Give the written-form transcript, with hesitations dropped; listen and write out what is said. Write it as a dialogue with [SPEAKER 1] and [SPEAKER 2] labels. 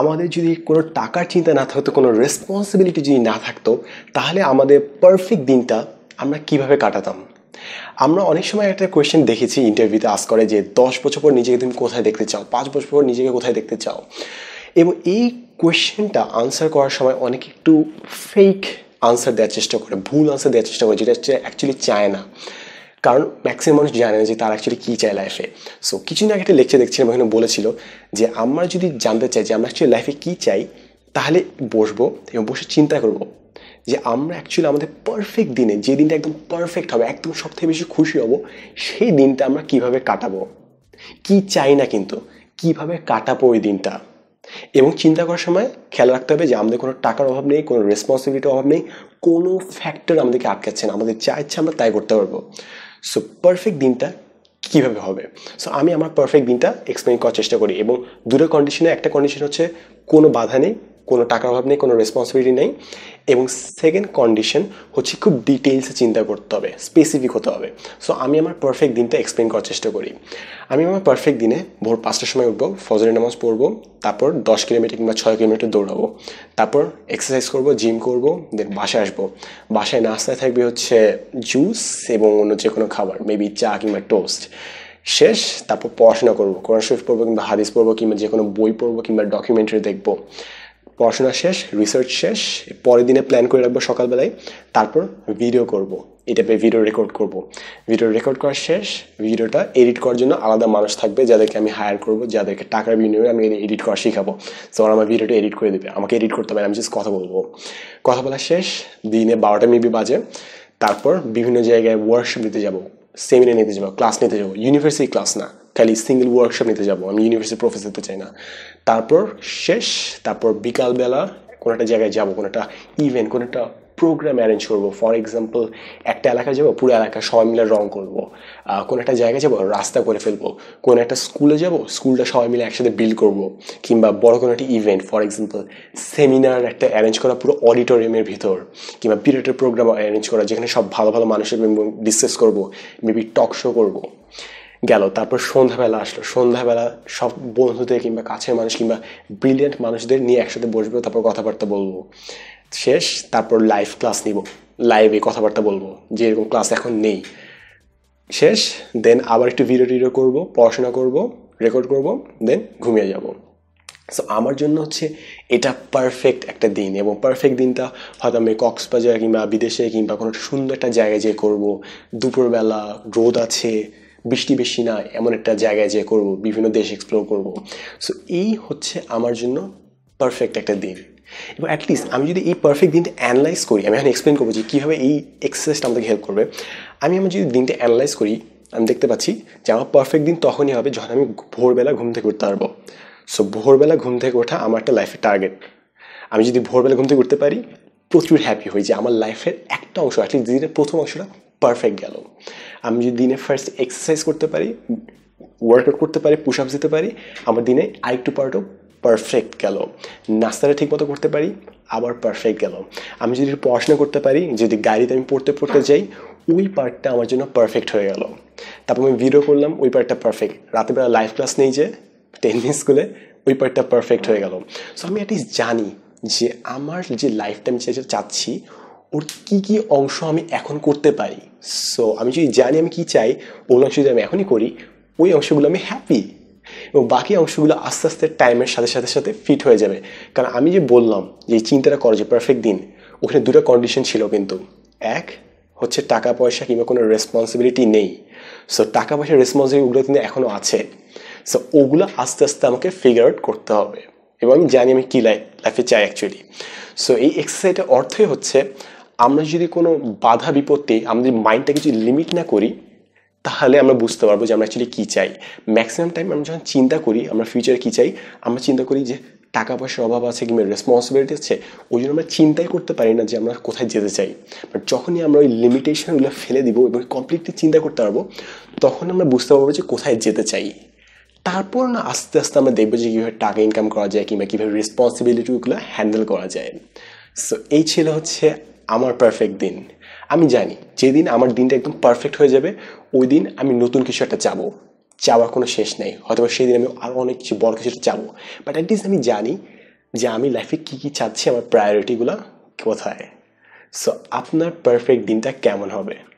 [SPEAKER 1] আমাদের যদি কোনো টাকার চিন্তা না থাকতো, কোনো রেসপন্সিবিলিটি যদি না থাকতো, তাহলে আমাদের পারফেক্ট দিনটা আমরা কিভাবে কাটাতাম? আমরা অনেক সময় একটা কোয়েশ্চেন দেখেছি ইন্টারভিউতে আস্ক করে যে 10 বছর পর নিজেকে তুমি কোথায় দেখতে চাও, 5 বছর পর নিজেকে কোথায় দেখতে চাও। এবং এই কোয়েশ্চেনটা আনসার করার সময় অনেকে একটু ফেক আনসার দেওয়ার চেষ্টা করে, ভুল আনসার দেওয়ার চেষ্টা করে, যেটা অ্যাকচুয়ালি চায় না। কারণ ম্যাক্সিমাম মানুষ জানে না যে তারা অ্যাকচুয়ালি কী চায় লাইফে। সো কিছুদিন আগে একটা লেকচার দেখছিলাম, ওখানে বলেছিল যে আমরা যদি জানতে চাই যে আমরা অ্যাকচুয়ালি লাইফে কী চাই, তাহলে বসবো এবং বসে চিন্তা করবো যে আমরা অ্যাকচুয়ালি আমাদের পারফেক্ট দিনে, যে দিনটা একদম পারফেক্ট হবে, একদম সবথেকে বেশি খুশি হব, সেই দিনটা আমরা কিভাবে কাটাবো। কি চাই না, কিন্তু কিভাবে কাটাবো ওই দিনটা। এবং চিন্তা করার সময় খেয়াল রাখতে হবে যে আমাদের কোনো টাকার অভাব নেই, কোনো রেসপন্সিবিলিটির অভাব নেই, কোনো ফ্যাক্টর আমাদেরকে আটকাচ্ছে না, আমাদের যা ইচ্ছা আমরা তাই করতে পারবো। সো পারফেক্ট দিনটা কীভাবে হবে? সো আমি আমার পারফেক্ট দিনটা এক্সপ্লেন করার চেষ্টা করি, এবং দুটো কন্ডিশনে, একটা কন্ডিশন হচ্ছে কোনো বাধা নেই, কোনো টাকার অভাব নেই, কোনো রেসপন্সিবিলিটি নেই, এবং সেকেন্ড কন্ডিশন হচ্ছে খুব ডিটেলসে চিন্তা করতে হবে, স্পেসিফিক হতে হবে। সো আমি আমার পারফেক্ট দিনটা এক্সপ্লেন করার চেষ্টা করি। আমি আমার পারফেক্ট দিনে ভোর 5টার সময় উঠবো, ফজরের নামাজ পড়বো, তারপর 10 কিলোমিটার কিংবা 6 কিলোমিটার দৌড়াবো, তারপর এক্সারসাইজ করবো, জিম করবো, দেন বাসায় আসবো। বাসায় নাস্তায় থাকবে হচ্ছে জুস এবং অন্য যে কোনো খাবার, মেবি চা কিংবা টোস্ট। শেষ, তারপর পড়াশোনা করবো, কোরআন শরীফ পড়বো কিংবা হাদিস পড়বো কিংবা যে কোনো বই পড়বো কিংবা ডকুমেন্টারি দেখবো। পড়াশোনা শেষ, রিসার্চ শেষ, পরের দিনে প্ল্যান করে রাখবো সকালবেলায়। তারপর ভিডিও করব, এই টাইপের ভিডিও রেকর্ড করব। ভিডিও রেকর্ড করা শেষ, ভিডিওটা এডিট করার জন্য আলাদা মানুষ থাকবে যাদেরকে আমি হায়ার করবো, যাদেরকে টাকার বিনিময়ে আমি এডিট করা শেখাবো। তো ওরা আমার ভিডিওটা এডিট করে দেবে, আমাকে এডিট করতে হবে, আমি জাস্ট কথা বলবো। কথা বলা শেষ, দিনে 12টা মেবি বাজে। তারপর বিভিন্ন জায়গায় ওয়ার্কশপ নিতে যাব, সেমিনার নিতে যাবো, ক্লাস নিতে যাবো, ইউনিভার্সিটি ক্লাস না, খালি সিঙ্গেল ওয়ার্কশপ নিতে যাবো, আমি ইউনিভার্সিটি প্রফেসর হতে চাই না। তারপর শেষ, তারপর বিকালবেলা কোনো একটা জায়গায় যাবো, কোনো একটা ইভেন্ট, কোনো একটা প্রোগ্রাম অ্যারেঞ্জ করবো। ফর এক্সাম্পল, একটা এলাকায় যাবো, পুরো এলাকা সবাই মিলে রং করবো। কোনো একটা জায়গায় যাবো, রাস্তা করে ফেলবো। কোনো একটা স্কুলে যাবো, স্কুলটা সবাই মিলে একসাথে বিল্ড করবো। কিংবা বড় কোনো একটা ইভেন্ট, ফর এক্সাম্পল সেমিনার একটা অ্যারেঞ্জ করা পুরো অডিটোরিয়ামের ভিতর, কিংবা পিরিয়ডের প্রোগ্রাম অ্যারেঞ্জ করা যেখানে সব ভালো ভালো মানুষের ডিসকাস করবো, মেবি টক শো করবো। গেল। তারপর সন্ধ্যাবেলা আসলো, সন্ধ্যাবেলা সব বন্ধুদের কিংবা কাছের মানুষ কিংবা ব্রিলিয়েন্ট মানুষদের নিয়ে একসাথে বসবো, তারপর কথাবার্তা বলবো। শেষ, তারপর লাইভ ক্লাস নিব, লাইভে কথাবার্তা বলবো, যে এরকম ক্লাস এখন নেই। শেষ, দেন আবার একটু ভিডিও করবো, পড়াশোনা করবো, রেকর্ড করবো, দেন ঘুমিয়ে যাব। সো আমার জন্য হচ্ছে এটা পারফেক্ট একটা দিন। এবং পারফেক্ট দিনটা হয়তো আমি কক্সবাজার কিংবা বিদেশে কিংবা কোনো সুন্দর একটা জায়গায় যেয়ে করবো, দুপুরবেলা রোদ আছে, বৃষ্টি বেশি না, এমন একটা জায়গায় যেয়ে করবো, বিভিন্ন দেশ এক্সপ্লোর করব। সো এই হচ্ছে আমার জন্য পারফেক্ট একটা দিন। এবং অ্যাটলিস্ট আমি যদি এই পারফেক্ট দিনটা অ্যানালাইজ করি, আমি এখন এক্সপ্লেন করবো যে কীভাবে এই এক্সারসাইজটা আমাদেরকে হেল্প করবে। আমি যদি দিনটা অ্যানালাইজ করি, আমি দেখতে পাচ্ছি যে আমার পারফেক্ট দিন তখনই হবে যখন আমি ভোরবেলা ঘুম থেকে উঠতে পারবো। সো ভোরবেলা ঘুম থেকে ওঠা আমার একটা লাইফের টার্গেট। আমি যদি ভোরবেলা ঘুম থেকে উঠতে পারি, প্রচুর হ্যাপি হই যে আমার লাইফের একটা অংশ, অ্যাটলিস্ট দিনের প্রথম অংশটা পারফেক্ট গেল। আমি যদি দিনে ফার্স্ট এক্সারসাইজ করতে পারি, ওয়ার্কআউট করতে পারি, পুশ আপস দিতে পারি, আমার দিনে আরেকটু পার্টও পারফেক্ট গেল। নাস্তাটা ঠিক মতো করতে পারি, আবার পারফেক্ট গেল। আমি যদি পড়াশোনা করতে পারি, যদি গাড়িতে আমি পড়তে পড়তে যাই, ওই পার্টটা আমার জন্য পারফেক্ট হয়ে গেল। তারপর আমি ভিডিও করলাম, ওই পার্টটা পারফেক্ট। রাতেরবেলা লাইভ ক্লাস নেই যে টেনিস স্কুলে, ওই পার্টটা পারফেক্ট হয়ে গেল। সো আমি অ্যাটলিস্ট জানি যে আমার যে লাইফটা আমি চাচ্ছি, ওর কী কী অংশ আমি এখন করতে পারি। সো আমি যদি জানি আমি কী চাই, ওই অংশ যদি আমি এখনই করি, ওই অংশগুলো আমি হ্যাপি, এবং বাকি অংশগুলো আস্তে আস্তে টাইমের সাথে সাথে সাথে ফিট হয়ে যাবে। কারণ আমি যে বললাম যে এই চিন্তাটা করো যে পারফেক্ট দিন, ওখানে দুটো কন্ডিশন ছিল কিন্তু। এক হচ্ছে টাকা পয়সা কিংবা কোনো রেসপন্সিবিলিটি নেই। সো টাকা পয়সার রেসপন্সিবিলিটিগুলো কিন্তু এখনও আছে। সো ওগুলো আস্তে আস্তে আমাকে ফিগার আউট করতে হবে, এবং আমি জানি আমি কী লাইফে চাই অ্যাকচুয়ালি। সো এই এক্সারসাইজের অর্থই হচ্ছে আমরা যদি কোনো বাধা বিপত্তি, আমাদের মাইন্ডটাকে যদি লিমিট না করি, তাহলে আমরা বুঝতে পারবো যে আমরা অ্যাকচুয়ালি কী চাই। ম্যাক্সিমাম টাইম আমরা যখন চিন্তা করি আমরা ফিউচারে কী চাই, আমরা চিন্তা করি যে টাকা পয়সার অভাব আছে কিংবা রেসপন্সিবিলিটি আছে, ওই জন্য আমরা চিন্তাই করতে পারি না যে আমরা কোথায় যেতে চাই। বাট যখনই আমরা ওই লিমিটেশনগুলো ফেলে দিব এবং কমপ্লিটলি চিন্তা করতে পারবো, তখন আমরা বুঝতে পারবো যে কোথায় যেতে চাই। তারপর না আস্তে আস্তে আমরা দেখবো যে কীভাবে টাকা ইনকাম করা যায় কিংবা কীভাবে রেসপন্সিবিলিটিগুলো হ্যান্ডেল করা যায়। সো এই ছিল হচ্ছে আমার পারফেক্ট দিন। আমি জানি যেদিন আমার দিনটা একদম পারফেক্ট হয়ে যাবে, ওই দিন আমি নতুন কিছু একটা চাবো, চাওয়ার কোনো শেষ নেই। হয়তো সেই দিন আমি আরও অনেক কিছু বড় কিছু চাবো, বাট অ্যাটলিস্ট আমি জানি যে আমি লাইফে কী কী চাচ্ছি, আমার প্রায়োরিটিগুলো কোথায়। সো আপনার পারফেক্ট দিনটা কেমন হবে?